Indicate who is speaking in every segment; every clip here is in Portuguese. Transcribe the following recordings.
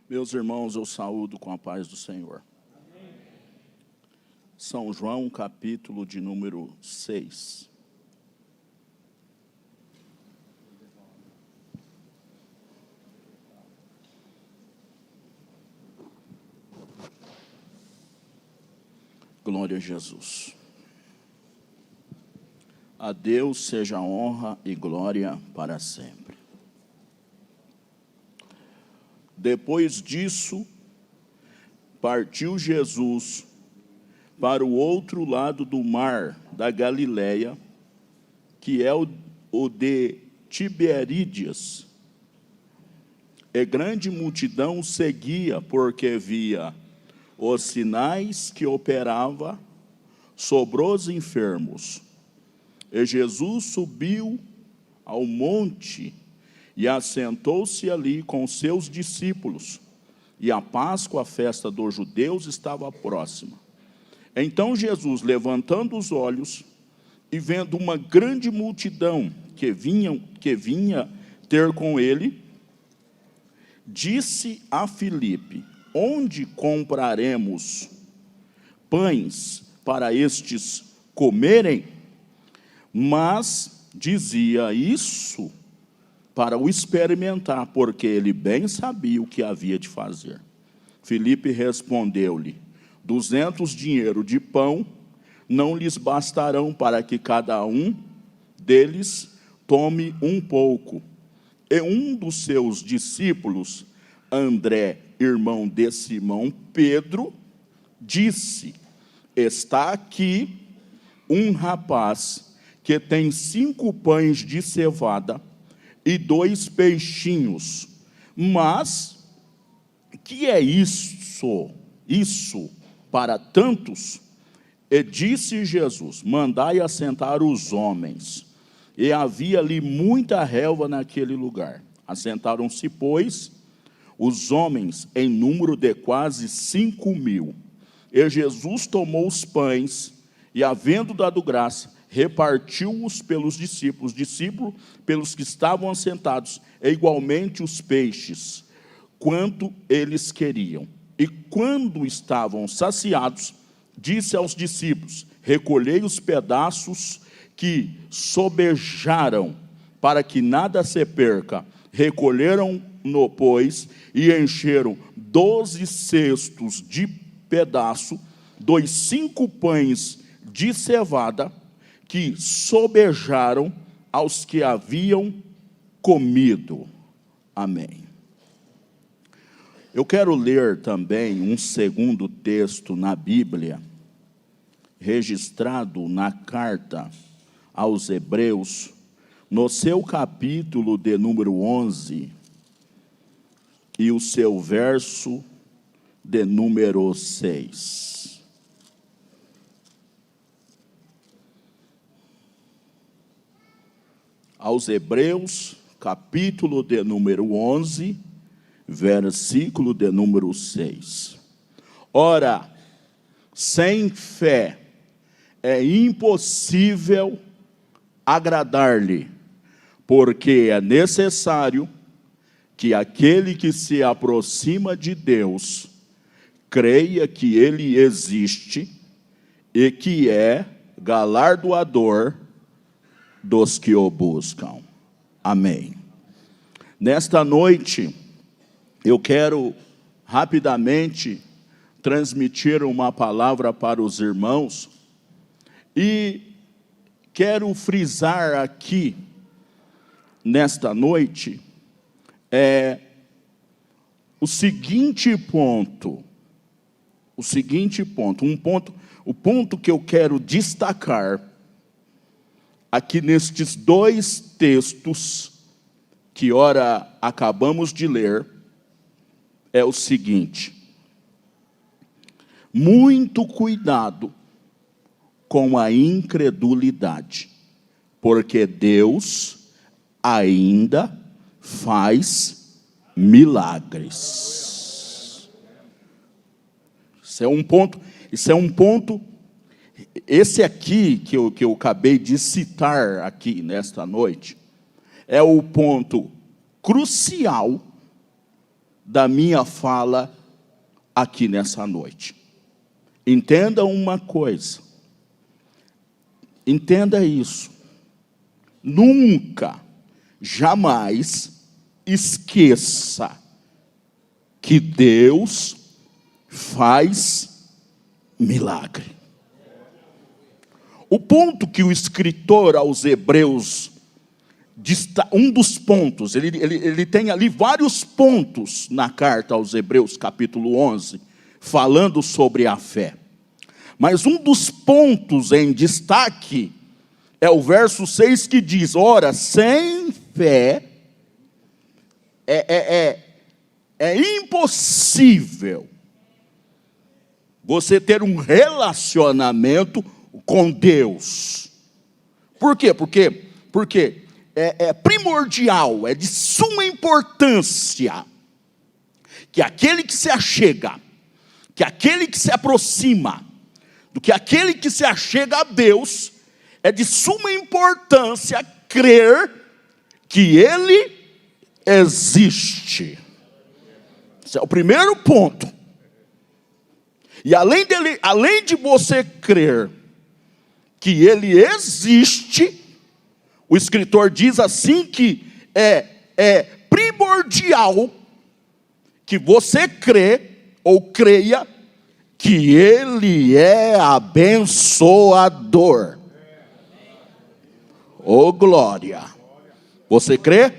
Speaker 1: Meus irmãos, eu saúdo com a paz do Senhor. São João, capítulo de número 6. Glória a Jesus. A Deus seja honra e glória para sempre. Depois disso, partiu Jesus para o outro lado do mar da Galileia, que é o de Tiberíades. E grande multidão seguia, porque via os sinais que operava sobre os enfermos. E Jesus subiu ao monte e assentou-se ali com seus discípulos. E a Páscoa, a festa dos judeus, estava próxima. Então Jesus, levantando os olhos e vendo uma grande multidão que vinha ter com ele, disse a Filipe: onde compraremos pães para estes comerem? Mas dizia isso para o experimentar, porque ele bem sabia o que havia de fazer. Filipe respondeu-lhe: 200 dinheiros de pão não lhes bastarão para que cada um deles tome um pouco. E um dos seus discípulos, André, irmão de Simão Pedro, disse: está aqui um rapaz que tem 5 pães de cevada e 2 peixinhos. Mas que é isso para tantos? E disse Jesus: mandai assentar os homens. E havia ali muita relva naquele lugar. Assentaram-se, pois, os homens em número de quase 5.000. E Jesus tomou os pães e, havendo dado graça, repartiu-os pelos discípulos, pelos que estavam assentados, e igualmente os peixes, quanto eles queriam. E quando estavam saciados, disse aos discípulos: recolhei os pedaços que sobejaram, para que nada se perca. Recolheram-no, pois, e encheram 12 cestos de pedaço dos 5 pães de cevada, que sobejaram aos que haviam comido. Amém. Eu quero ler também um segundo texto na Bíblia, registrado na carta aos Hebreus, no seu capítulo de número 11, e o seu verso de número 6. Aos Hebreus, capítulo de número 11, versículo de número 6. Ora, sem fé é impossível agradar-lhe, porque é necessário que aquele que se aproxima de Deus creia que ele existe e que é galardoador dos que o buscam. Amém. Nesta noite, eu quero rapidamente transmitir uma palavra para os irmãos e quero frisar aqui, nesta noite, o seguinte ponto, o ponto que eu quero destacar aqui nestes 2 textos que ora acabamos de ler, é o seguinte: muito cuidado com a incredulidade, porque Deus ainda faz milagres. Isso é um ponto. Esse aqui que eu acabei de citar aqui nesta noite é o ponto crucial da minha fala aqui nessa noite. Entenda uma coisa. Entenda isso. Nunca, jamais esqueça que Deus faz milagre. O ponto que o escritor aos Hebreus, um dos pontos, ele tem ali vários pontos na carta aos Hebreus, capítulo 11, falando sobre a fé. Mas um dos pontos em destaque é o verso 6 que diz: ora, sem fé é impossível você ter um relacionamento com Deus. Por quê? Porque é primordial, é de suma importância que aquele que se achega, que aquele que se aproxima, do que aquele que se achega a Deus, é de suma importância crer que Ele existe. Esse é o primeiro ponto. E além de você crer que Ele existe, o escritor diz assim que é primordial que você creia que Ele é abençoador. Oh, glória! Você crê?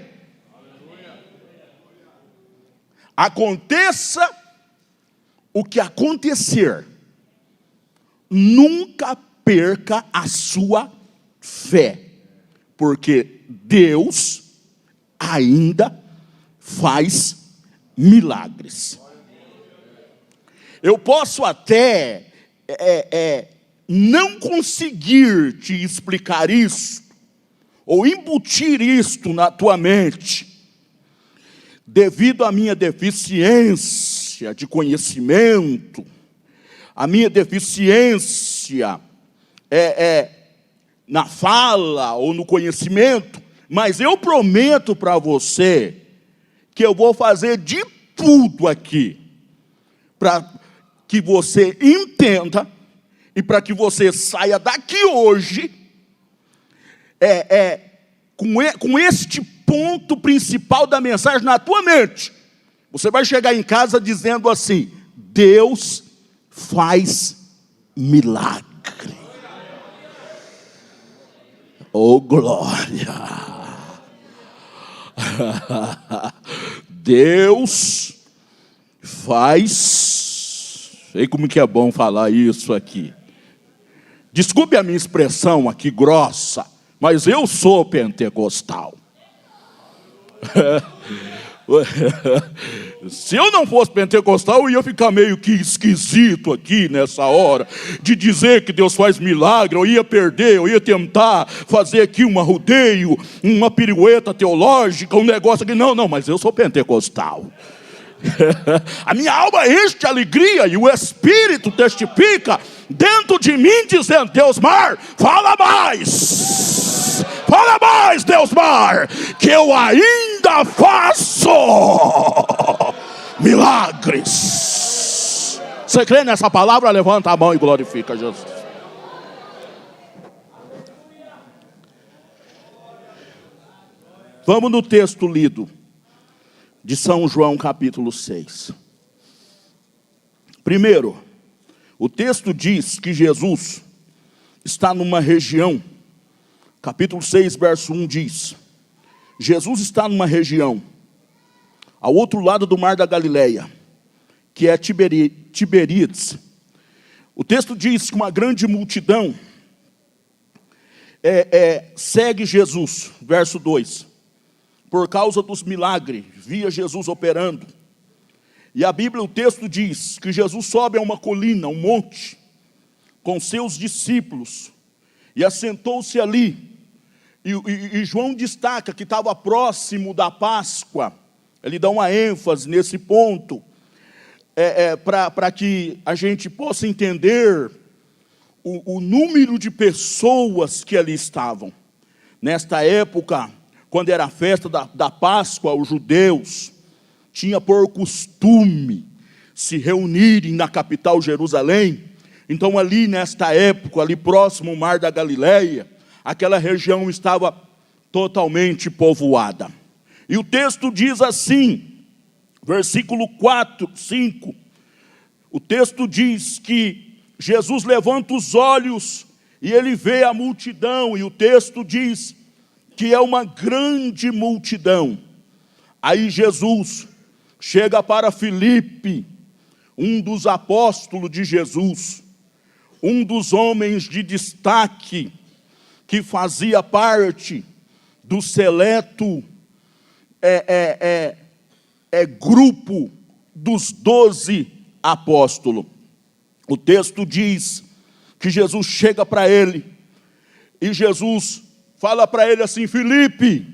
Speaker 1: Aconteça o que acontecer, nunca perca a sua fé, porque Deus ainda faz milagres. Eu posso até não conseguir te explicar isso, ou embutir isto na tua mente, devido à minha deficiência de conhecimento, a minha deficiência na fala ou no conhecimento, mas eu prometo para você que eu vou fazer de tudo aqui para que você entenda e para que você saia daqui hoje com este ponto principal da mensagem na tua mente. Você vai chegar em casa dizendo assim: Deus faz milagre. Oh, glória! Deus faz... Sei como que é bom falar isso aqui. Desculpe a minha expressão aqui grossa, mas eu sou pentecostal. Se eu não fosse pentecostal, eu ia ficar meio que esquisito aqui nessa hora, de dizer que Deus faz milagre. Eu ia perder, eu ia tentar fazer aqui um arrudeio, uma pirueta teológica, um negócio aqui. Não, mas eu sou pentecostal. A minha alma enche de alegria e o Espírito testifica dentro de mim, dizendo: Deusmar, fala mais, Deusmar, que eu ainda faço milagres. Você crê nessa palavra? Levanta a mão e glorifica Jesus. Vamos no texto lido de São João capítulo 6. Primeiro, o texto diz que Jesus está numa região. Capítulo 6, verso 1 diz: Jesus está numa região ao outro lado do mar da Galileia, que é Tiberíades. O texto diz que uma grande multidão segue Jesus, verso 2. Por causa dos milagres, via Jesus operando. E a Bíblia, o texto diz que Jesus sobe a uma colina, um monte, com seus discípulos, e assentou-se ali. E João destaca que estava próximo da Páscoa. Ele dá uma ênfase nesse ponto, para que a gente possa entender o número de pessoas que ali estavam. Nesta época, quando era a festa da Páscoa, os judeus tinha por costume se reunirem na capital Jerusalém. Então ali nesta época, ali próximo ao Mar da Galileia, aquela região estava totalmente povoada. E o texto diz assim, versículo 4, 5, o texto diz que Jesus levanta os olhos e ele vê a multidão, e o texto diz que é uma grande multidão. Aí Jesus chega para Filipe, um dos apóstolos de Jesus, um dos homens de destaque, que fazia parte do seleto grupo dos 12 apóstolos. O texto diz que Jesus chega para ele, e Jesus fala para ele assim: Filipe,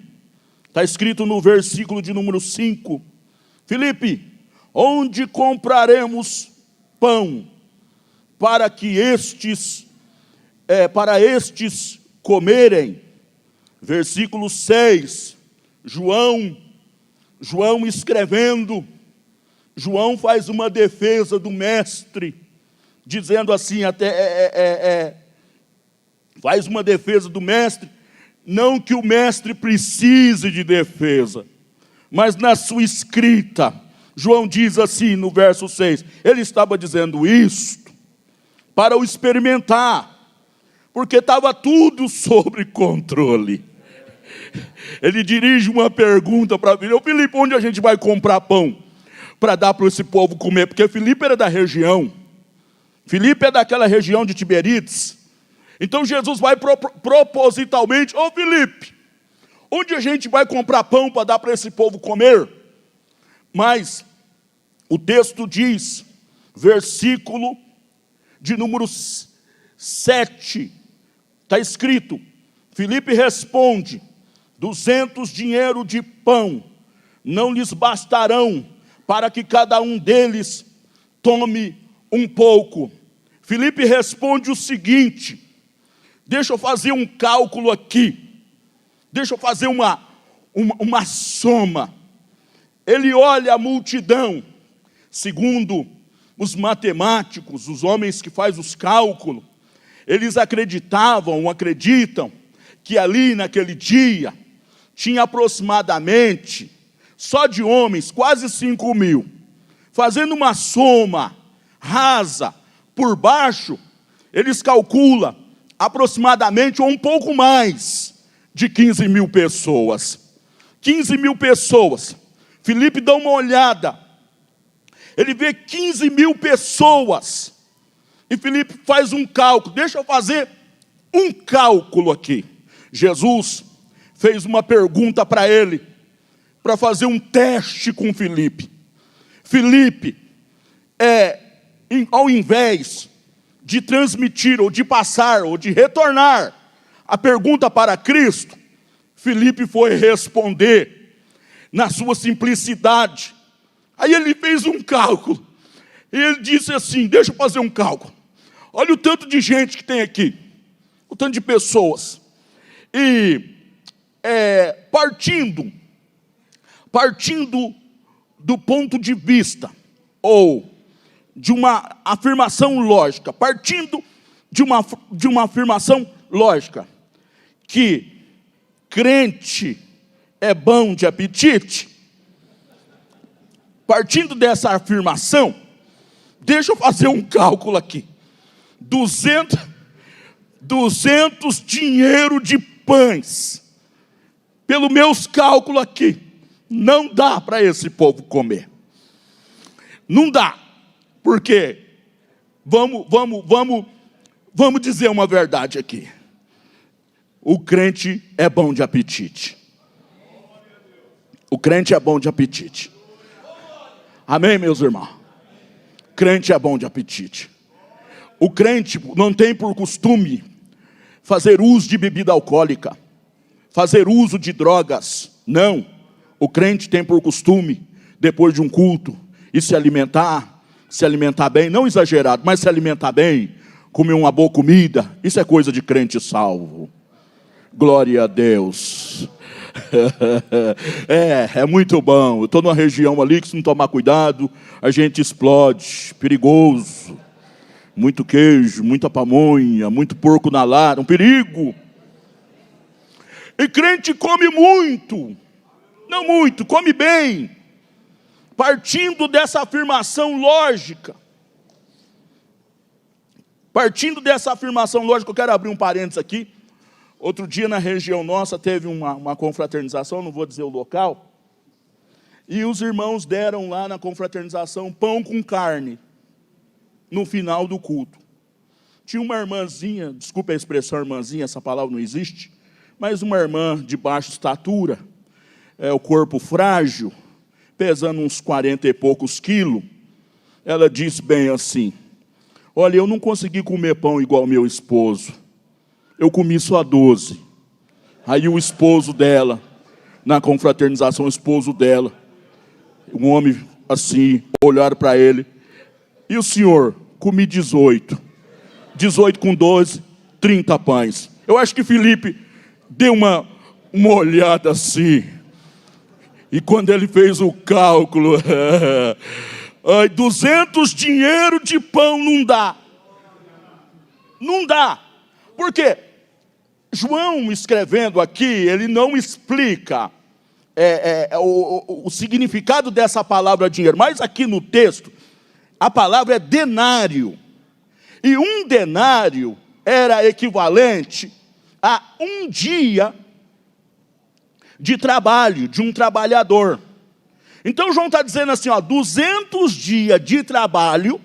Speaker 1: está escrito no versículo de número 5, Filipe, onde compraremos pão para que estes comerem? Versículo 6, João escrevendo, João faz uma defesa do mestre, dizendo assim, faz uma defesa do mestre, não que o mestre precise de defesa, mas na sua escrita, João diz assim no verso 6, ele estava dizendo isto para o experimentar, porque estava tudo sob controle. Ele dirige uma pergunta para Filipe: Filipe, onde a gente vai comprar pão para dar para esse povo comer? Porque Filipe era da região, Filipe é daquela região de Tiberíades. Então Jesus vai propositalmente: ô Filipe, onde a gente vai comprar pão para dar para esse povo comer? Mas o texto diz, versículo de número 7, está escrito, Filipe responde: 200 dinheiros de pão não lhes bastarão para que cada um deles tome um pouco. Filipe responde o seguinte: deixa eu fazer um cálculo aqui, deixa eu fazer uma soma. Ele olha a multidão, segundo os matemáticos, os homens que fazem os cálculos, eles acreditam que ali naquele dia tinha aproximadamente, só de homens, quase 5.000. Fazendo uma soma rasa por baixo, eles calculam aproximadamente, ou um pouco mais, de 15.000 pessoas. 15.000 pessoas. Filipe dá uma olhada, ele vê 15.000 pessoas, e Filipe faz um cálculo. Deixa eu fazer um cálculo aqui. Jesus fez uma pergunta para ele, para fazer um teste com Filipe. Filipe, ao invés de transmitir, ou de passar, ou de retornar a pergunta para Cristo, Filipe foi responder na sua simplicidade. Aí ele fez um cálculo, e ele disse assim: deixa eu fazer um cálculo. Olha o tanto de gente que tem aqui, o tanto de pessoas. E partindo do ponto de vista, ou de uma afirmação lógica, partindo de uma afirmação lógica, que crente é bom de apetite, partindo dessa afirmação, deixa eu fazer um cálculo aqui. 200 dinheiro de pães, pelos meus cálculos aqui, não dá para esse povo comer. Não dá, porque vamos dizer uma verdade aqui. O crente é bom de apetite. O crente é bom de apetite. Amém, meus irmãos? Crente é bom de apetite. O crente não tem por costume fazer uso de bebida alcoólica, fazer uso de drogas. Não. O crente tem por costume, depois de um culto, e se alimentar bem, não exagerado, mas se alimentar bem, comer uma boa comida. Isso é coisa de crente salvo. Glória a Deus. É muito bom. Eu estou numa região ali que, se não tomar cuidado, a gente explode. Perigoso. Muito queijo, muita pamonha, muito porco na lata, um perigo. E crente come muito. Não muito, come bem. Partindo dessa afirmação lógica. Eu quero abrir um parênteses aqui. Outro dia na região nossa teve uma confraternização, não vou dizer o local. E os irmãos deram lá na confraternização pão com carne. No final do culto. Tinha uma irmãzinha, desculpe a expressão irmãzinha, essa palavra não existe, mas uma irmã de baixa estatura, o corpo frágil, pesando uns 40 e poucos quilos. Ela disse bem assim: olha, eu não consegui comer pão igual meu esposo. Eu comi só 12. Aí o esposo dela, na confraternização, o esposo dela, um homem assim, olharam para ele: e o senhor? Comi 18. 18 com 12, 30 pães. Eu acho que Felipe deu uma olhada assim. E quando ele fez o cálculo, 200 dinheiro de pão não dá. Não dá. Por quê? João, escrevendo aqui, ele não explica o significado dessa palavra dinheiro. Mas aqui no texto, a palavra é denário. E um denário era equivalente a um dia de trabalho, de um trabalhador. Então João está dizendo assim, 200 dias de trabalho,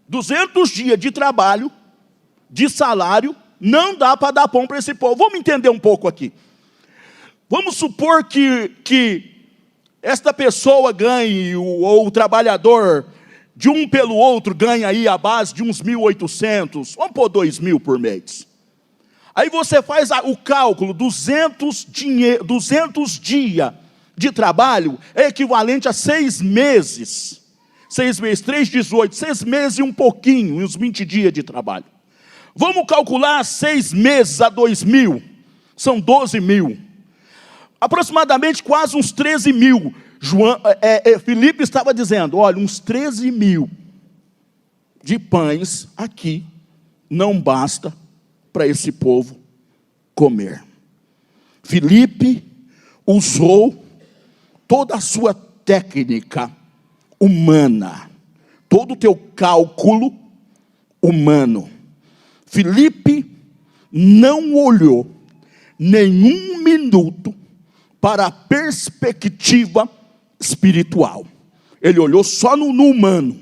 Speaker 1: 200 dias de trabalho, de salário, não dá para dar pão para esse povo. Vamos entender um pouco aqui. Vamos supor que esta pessoa ganhe, ou o trabalhador, de um pelo outro, ganha aí a base de uns 1.800, vamos pôr 2.000 por mês. Aí você faz o cálculo, 200 dias de trabalho é equivalente a 6 meses. 6 vezes 3, 18, 6 meses e um pouquinho, uns 20 dias de trabalho. Vamos calcular 6 meses a 2.000, são 12.000. Aproximadamente quase uns 13.000. Filipe estava dizendo, olha, uns 13.000 de pães aqui não basta para esse povo comer. Filipe usou toda a sua técnica humana, todo o teu cálculo humano. Filipe não olhou nenhum minuto para a perspectiva espiritual. Ele olhou só no humano,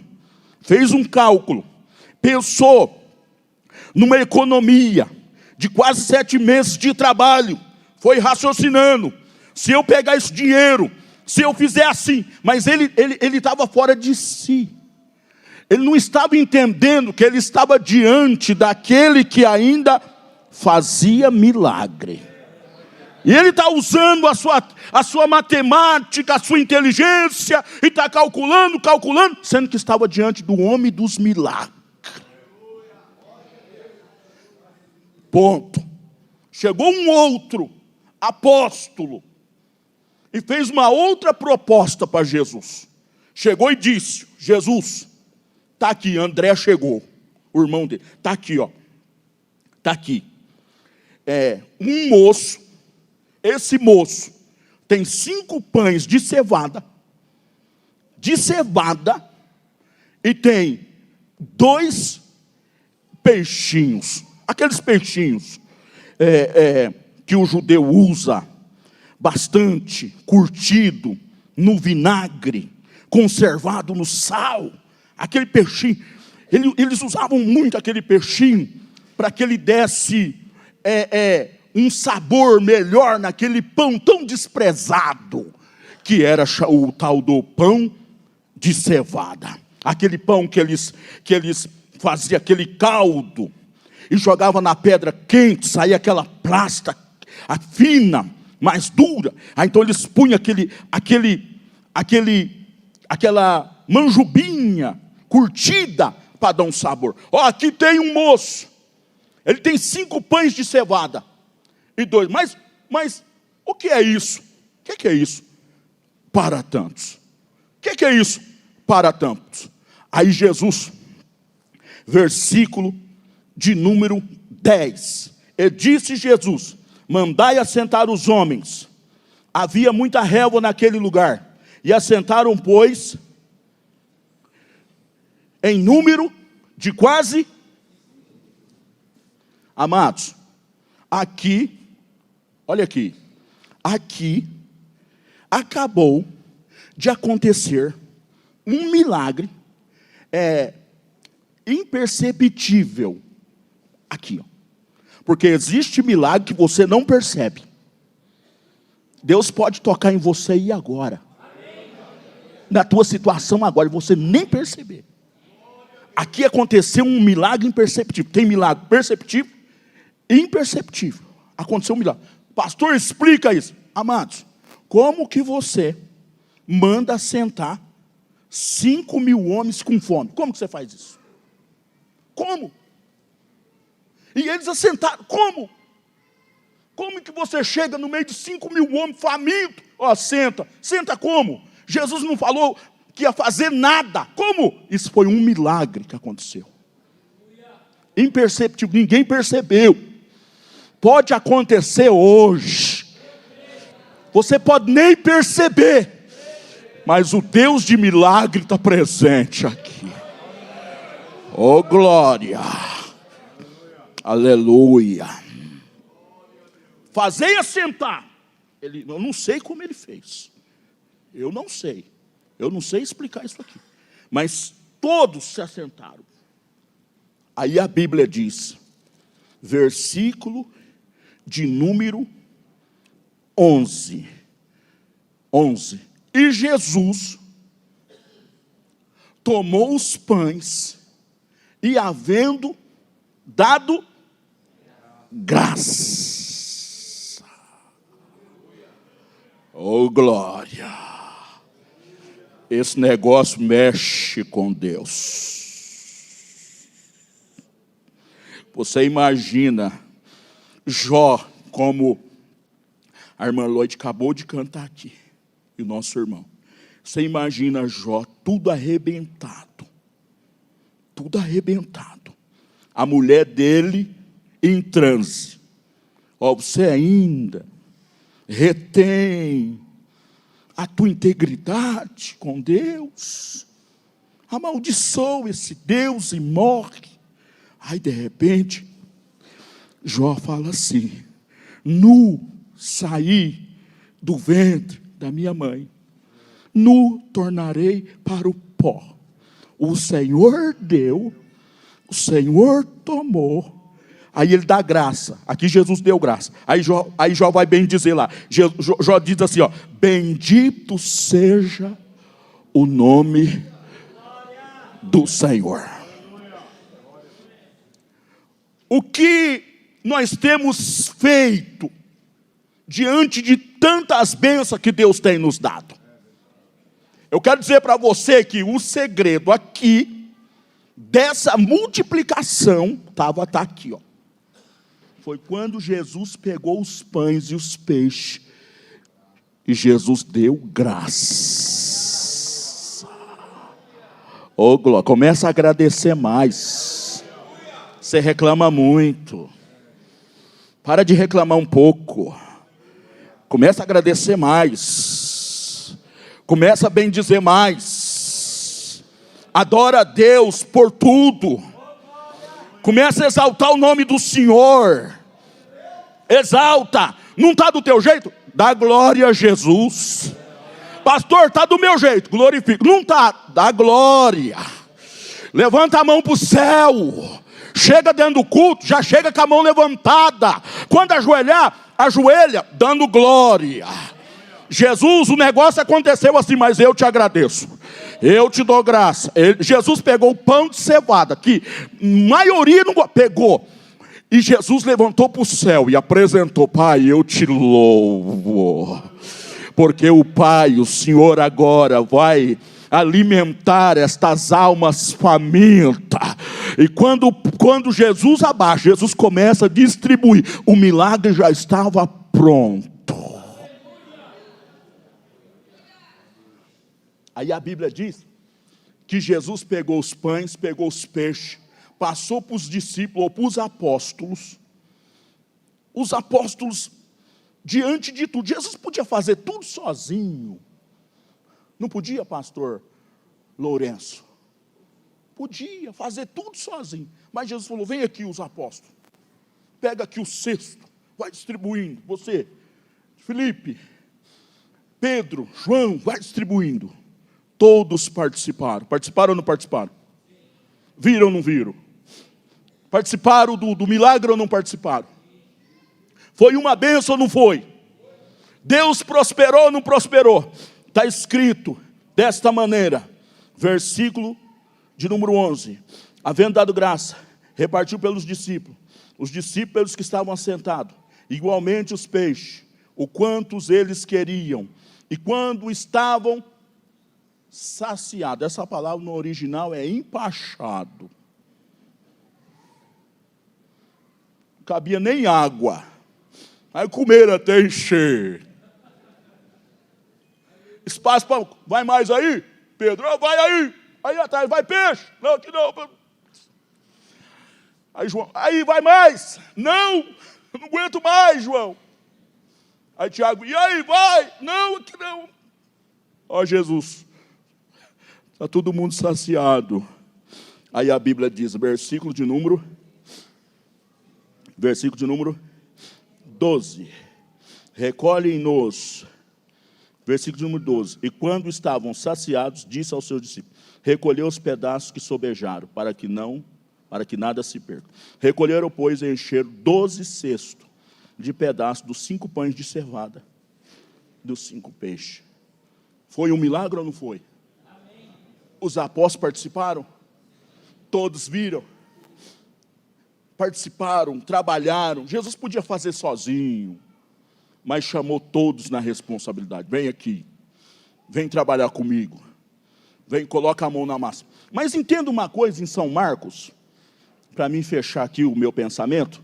Speaker 1: fez um cálculo, pensou numa economia de quase 7 meses de trabalho, foi raciocinando, se eu pegar esse dinheiro, se eu fizer assim, mas ele estava fora de si. Ele não estava entendendo que ele estava diante daquele que ainda fazia milagre. E ele está usando a sua matemática, a sua inteligência, e está calculando, sendo que estava diante do homem dos milagres. Ponto. Chegou um outro apóstolo e fez uma outra proposta para Jesus. Chegou e disse, Jesus, está aqui, André chegou, o irmão dele, está aqui, está aqui. Um moço, esse moço tem 5 pães de cevada, e tem 2 peixinhos, aqueles peixinhos que o judeu usa bastante, curtido no vinagre, conservado no sal, aquele peixinho, eles usavam muito aquele peixinho, para que ele desse um sabor melhor naquele pão tão desprezado, que era o tal do pão de cevada. Aquele pão que eles faziam aquele caldo, e jogavam na pedra quente, saía aquela plasta fina, mais dura. Aí então eles punham aquela manjubinha curtida para dar um sabor. Aqui tem um moço, ele tem 5 pães de cevada e 2, mas O que é isso? O que é isso? Para tantos. O que é isso? Para tantos. Aí Jesus, versículo de número 10. E disse Jesus: mandai assentar os homens. Havia muita relva naquele lugar. E assentaram, pois, em número de quase... Amados, aqui, olha aqui. Aqui acabou de acontecer um milagre imperceptível. Aqui, ó. Porque existe milagre que você não percebe. Deus pode tocar em você e agora. Na tua situação agora, você nem perceber. Aqui aconteceu um milagre imperceptível. Tem milagre perceptível e imperceptível. Aconteceu um milagre. Pastor, explica isso. Amados, como que você manda sentar 5.000 homens com fome? Como que você faz isso? Como? E eles assentaram. Como? Como que você chega no meio de 5.000 homens famintos? Ó, senta. Senta como? Jesus não falou que ia fazer nada. Como? Isso foi um milagre que aconteceu. Imperceptível, ninguém percebeu. Pode acontecer hoje. Você pode nem perceber, mas o Deus de milagre está presente aqui. Oh, glória. Aleluia. Fazei assentar. Eu não sei como ele fez. Eu não sei explicar isso aqui. Mas todos se assentaram. Aí a Bíblia diz, versículo de número 11. E Jesus tomou os pães e, havendo dado graça. Oh, glória. Esse negócio mexe com Deus. Você imagina Jó, como a irmã Lloyd acabou de cantar aqui, e o nosso irmão. Você imagina Jó tudo arrebentado. Tudo arrebentado. A mulher dele em transe. Ó, você ainda retém a tua integridade com Deus. Amaldiçoa esse Deus e morre. Aí de repente, Jó fala assim: nu saí do ventre da minha mãe, nu tornarei para o pó. O Senhor deu, o Senhor tomou. Aí ele dá graça. Aqui Jesus deu graça. Aí Jó vai bem dizer lá. Jó diz assim, ó: bendito seja o nome do Senhor. O que nós temos feito diante de tantas bênçãos que Deus tem nos dado? Eu quero dizer para você que o segredo aqui dessa multiplicação tá aqui, ó. Foi quando Jesus pegou os pães e os peixes e Jesus deu graça. Ô, glória, começa a agradecer mais. Você reclama muito. Para de reclamar um pouco. Começa a agradecer mais. Começa a bendizer mais. Adora a Deus por tudo. Começa a exaltar o nome do Senhor. Exalta. Não está do teu jeito? Dá glória a Jesus. Pastor, está do meu jeito. Glorifica. Não está? Dá glória. Levanta a mão para o céu. Chega dentro do culto, já chega com a mão levantada. Quando ajoelhar, ajoelha dando glória. Jesus, o negócio aconteceu assim, mas eu te agradeço. Eu te dou graça. Jesus pegou o pão de cevada, que a maioria não pegou. E Jesus levantou para o céu e apresentou: Pai, eu te louvo. Porque o Pai, o Senhor agora vai alimentar estas almas famintas. E quando Jesus abaixa, Jesus começa a distribuir. O milagre já estava pronto. Aí a Bíblia diz que Jesus pegou os pães, pegou os peixes, passou para os discípulos ou para os apóstolos. Os apóstolos, diante de tudo, Jesus podia fazer tudo sozinho. Não podia, pastor Lourenço? Podia fazer tudo sozinho. Mas Jesus falou, vem aqui os apóstolos. Pega aqui o cesto, vai distribuindo. Você, Felipe, Pedro, João, vai distribuindo. Todos participaram. Participaram ou não participaram? Viram ou não viram? Participaram do milagre ou não participaram? Foi uma bênção ou não foi? Deus prosperou ou não prosperou? Está escrito desta maneira, versículo de número 11. Havendo dado graça, repartiu pelos discípulos. Os discípulos pelos que estavam assentados. Igualmente os peixes, o quantos eles queriam. E quando estavam saciados. Essa palavra no original é empachado. Não cabia nem água. Aí comeram até encher. Espaço para... Vai mais aí, Pedro? Oh, vai aí. Aí atrás, vai peixe. Não, aqui não. Aí João, aí vai mais. Não, não aguento mais, João. Aí Tiago, e aí, vai. Não, aqui não. Ó Jesus, está todo mundo saciado. Aí a Bíblia diz, versículo de número 12. Recolhem-nos. Versículo de número 12. E quando estavam saciados, disse aos seus discípulos, recolheu os pedaços que sobejaram, para que nada se perca. Recolheram, pois, e encheram 12 cestos de pedaços dos 5 pães de cevada, dos 5 peixes. Foi um milagre ou não foi? Amém. Os apóstolos participaram? Todos viram? Participaram, trabalharam. Jesus podia fazer sozinho, mas chamou todos na responsabilidade. Vem aqui, vem trabalhar comigo. Vem, coloca a mão na massa. Mas entenda uma coisa em São Marcos, para mim fechar aqui o meu pensamento.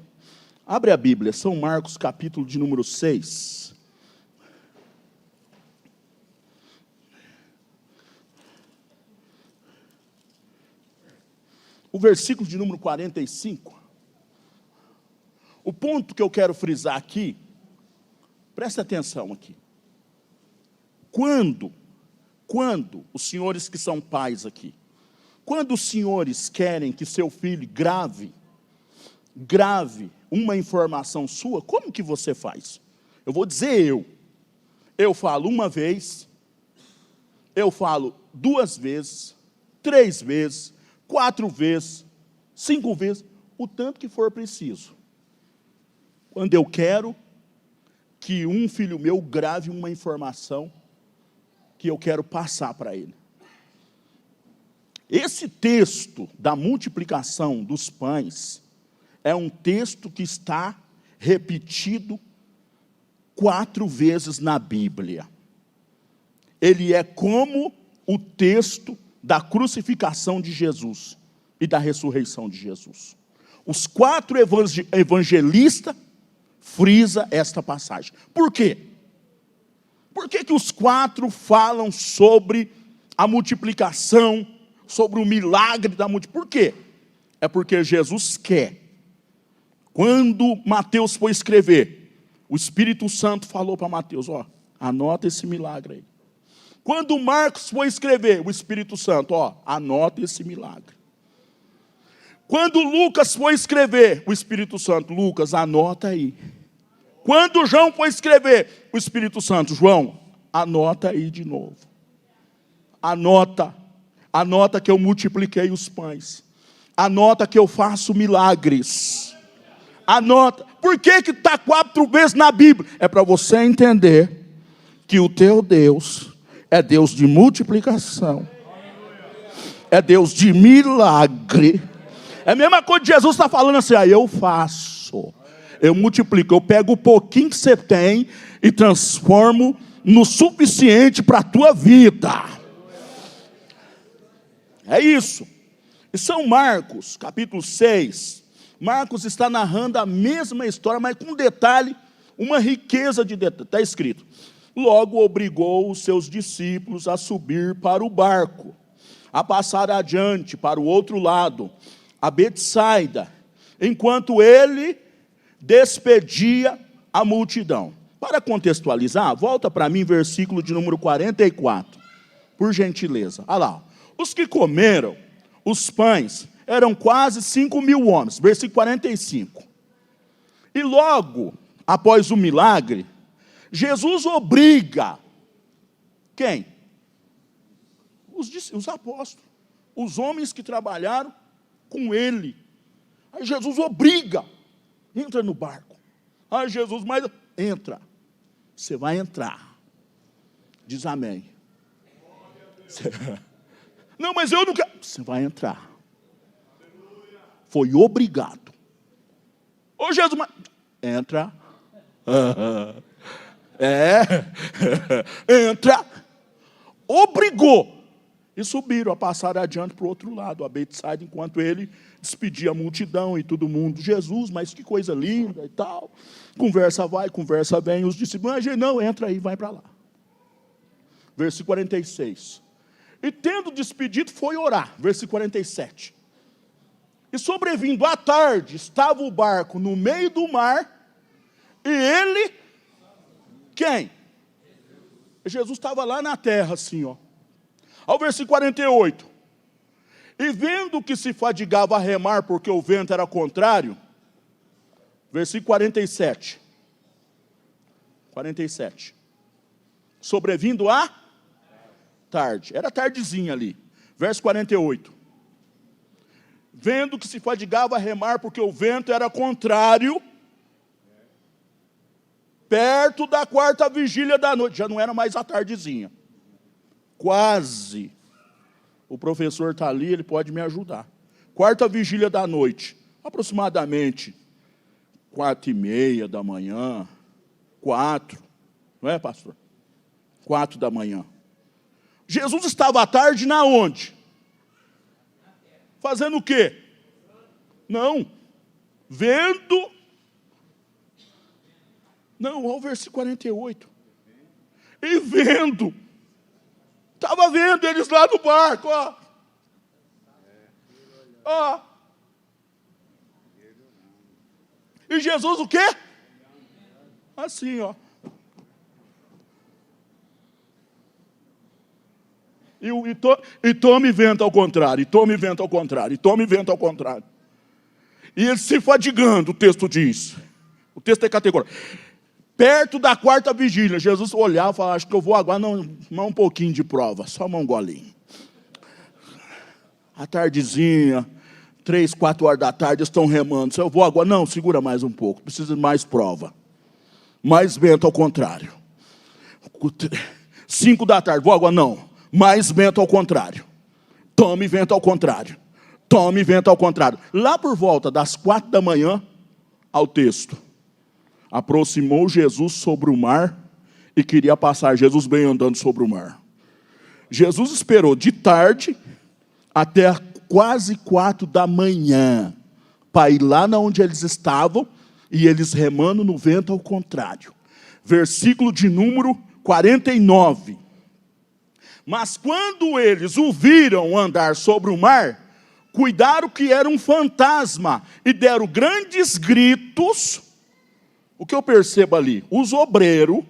Speaker 1: Abre a Bíblia, São Marcos, capítulo de número 6. O versículo de número 45. O ponto que eu quero frisar aqui, presta atenção aqui. Quando os senhores que são pais aqui, quando os senhores querem que seu filho grave uma informação sua, como que você faz? Eu vou dizer eu falo uma vez, eu falo 2 vezes, 3 vezes, 4 vezes, 5 vezes, o tanto que for preciso. Quando eu quero que um filho meu grave uma informação que eu quero passar para ele. Esse texto da multiplicação dos pães é um texto que está repetido 4 vezes na Bíblia. Ele é como o texto da crucificação de Jesus e da ressurreição de Jesus. Os 4 evangelistas frisa esta passagem. Por quê? Por que os 4 falam sobre a multiplicação, sobre o milagre da multiplicação? Por quê? É porque Jesus quer. Quando Mateus foi escrever, o Espírito Santo falou para Mateus, ó, anota esse milagre aí. Quando Marcos foi escrever, o Espírito Santo, ó, anota esse milagre. Quando Lucas foi escrever, o Espírito Santo, Lucas, anota aí. Quando João foi escrever, o Espírito Santo, João, anota aí de novo. Anota que eu multipliquei os pães. Anota que eu faço milagres. Anota. Por que está 4 vezes na Bíblia? É para você entender que o teu Deus é Deus de multiplicação. É Deus de milagre. É a mesma coisa que Jesus está falando assim, eu faço. Eu multiplico, eu pego o pouquinho que você tem e transformo no suficiente para a tua vida. É isso. E São Marcos, capítulo 6, Marcos está narrando a mesma história, mas com um detalhe, uma riqueza de detalhes. Está escrito, Logo obrigou os seus discípulos a subir para o barco, a passar adiante para o outro lado, a Betsaida, enquanto ele despedia a multidão. Para contextualizar, volta para mim versículo de número 44, por gentileza. Olha lá, os que comeram os pães eram quase 5.000 homens, versículo 45. E logo após o milagre, Jesus obriga, quem? Os apóstolos, os homens que trabalharam com ele. Aí Jesus obriga, entra no barco. Aí Jesus, mas entra, você vai entrar. Diz amém. Não, mas eu não quero. Você vai entrar. Foi obrigado. Ô Jesus, mas entra. Entra. Obrigou. E subiram a passar adiante para o outro lado, a Betsaida, enquanto ele despedia a multidão e todo mundo. Jesus, mas que coisa linda e tal. Conversa vai, conversa vem. Os discípulos, não, entra aí, vai para lá. Versículo 46. E tendo despedido, foi orar. Versículo 47. E sobrevindo à tarde, estava o barco no meio do mar, e ele, quem? Jesus estava lá na terra, assim, ó. Ao versículo 48. E vendo que se fadigava a remar, porque o vento era contrário, versículo 47. 47. Sobrevindo à tarde. Era tardezinha ali. Verso 48. Vendo que se fadigava a remar, porque o vento era contrário, perto da quarta vigília da noite. Já não era mais a tardezinha. Quase. O professor está ali, ele pode me ajudar. Quarta vigília da noite. Aproximadamente 4:30 da manhã. 4. Não é, pastor? 4 da manhã. Jesus estava à tarde na onde? Fazendo o quê? Não. Vendo. Não, olha o versículo 48. E vendo. Estava vendo eles lá no barco, ó. Ó. E Jesus o quê? Assim, ó. E tome vento ao contrário, e tome vento ao contrário, e tome vento ao contrário. E ele se fadigando, o texto diz. O texto é categórico. Perto da quarta vigília, Jesus olhava e falava, acho que eu vou agora, não um pouquinho de prova, só um golinho. À tardezinha, 3, 4 horas da tarde, eles estão remando. Se eu vou agora, não, segura mais um pouco, precisa de mais prova. Mais vento ao contrário. 5 da tarde, vou agora, não. Mais vento ao contrário. Tome vento ao contrário. Tome vento ao contrário. Lá por volta das 4 da manhã, ao texto. Aproximou Jesus sobre o mar e queria passar. Jesus bem andando sobre o mar. Jesus esperou de tarde até quase 4 da manhã para ir lá onde eles estavam e eles remando no vento ao contrário. Versículo de número 49. Mas quando eles o viram andar sobre o mar, cuidaram que era um fantasma e deram grandes gritos. O que eu percebo ali? Os obreiros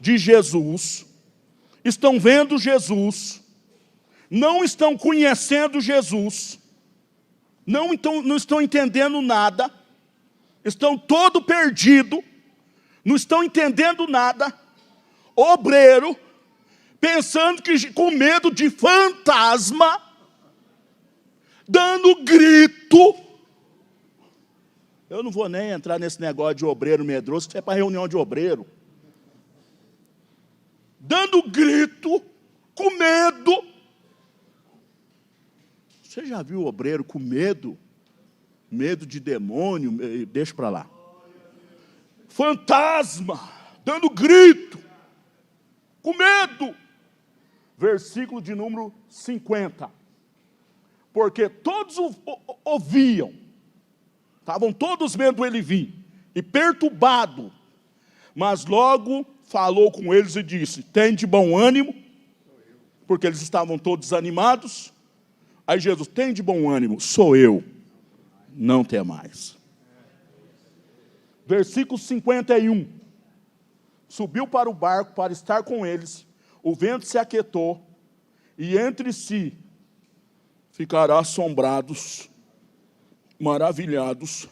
Speaker 1: de Jesus estão vendo Jesus, não estão conhecendo Jesus, não estão entendendo nada, estão todo perdido, não estão entendendo nada, obreiro, pensando que com medo de fantasma, dando grito. Eu não vou nem entrar nesse negócio de obreiro medroso, que isso é para reunião de obreiro. Dando grito, com medo. Você já viu o obreiro com medo? Medo de demônio? Deixa para lá. Fantasma, dando grito, com medo. Versículo de número 50. Porque todos ouviam. Estavam todos vendo ele vir, e perturbado, mas logo falou com eles e disse: tem de bom ânimo, porque eles estavam todos desanimados. Aí Jesus: tem de bom ânimo, sou eu, não temais. Versículo 51. Subiu para o barco para estar com eles, o vento se aquietou, e entre si ficará assombrados, maravilhados.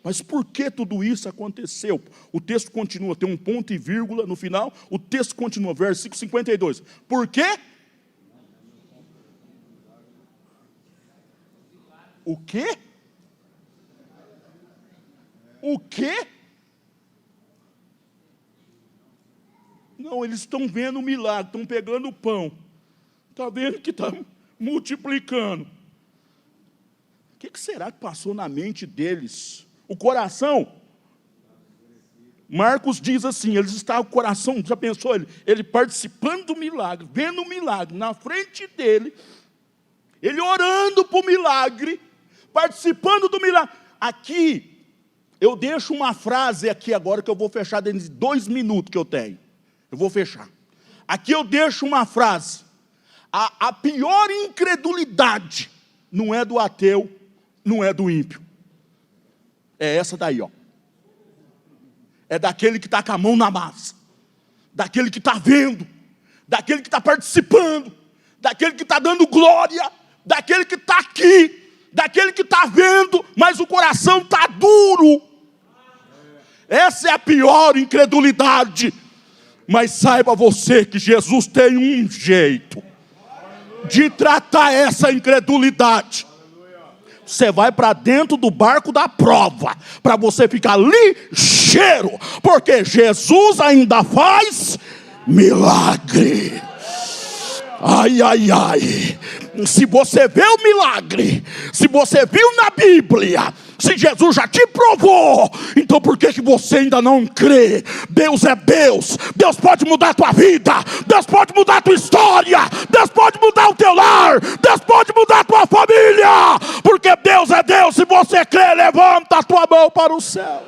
Speaker 1: Mas por que tudo isso aconteceu? O texto continua, tem um ponto e vírgula no final, o texto continua, versículo 52. Por quê? O quê? O quê? Não, eles estão vendo o milagre, estão pegando o pão. Está vendo que está multiplicando. O que será que passou na mente deles? O coração? Marcos diz assim, eles estavam, o coração, já pensou ele participando do milagre, vendo o milagre na frente dele, ele orando para o milagre, participando do milagre. Aqui, eu deixo uma frase aqui agora que eu vou fechar dentro de 2 minutos que eu tenho. Eu vou fechar. Aqui eu deixo uma frase. A pior incredulidade não é do ateu, não é do ímpio. É essa daí, ó. É daquele que está com a mão na massa. Daquele que está vendo. Daquele que está participando. Daquele que está dando glória. Daquele que está aqui. Daquele que está vendo, mas o coração está duro. Essa é a pior incredulidade. Mas saiba você que Jesus tem um jeito de tratar essa incredulidade. Você vai para dentro do barco da prova, para você ficar ligeiro, porque Jesus ainda faz milagre. Ai, ai, ai. Se você vê o milagre, se você viu na Bíblia, se Jesus já te provou, então por que você ainda não crê? Deus é Deus. Deus pode mudar a tua vida. Deus pode mudar a tua história. Deus pode mudar o teu lar. Deus pode mudar a tua família. Porque Deus é Deus. Se você crê, levanta a tua mão para o céu.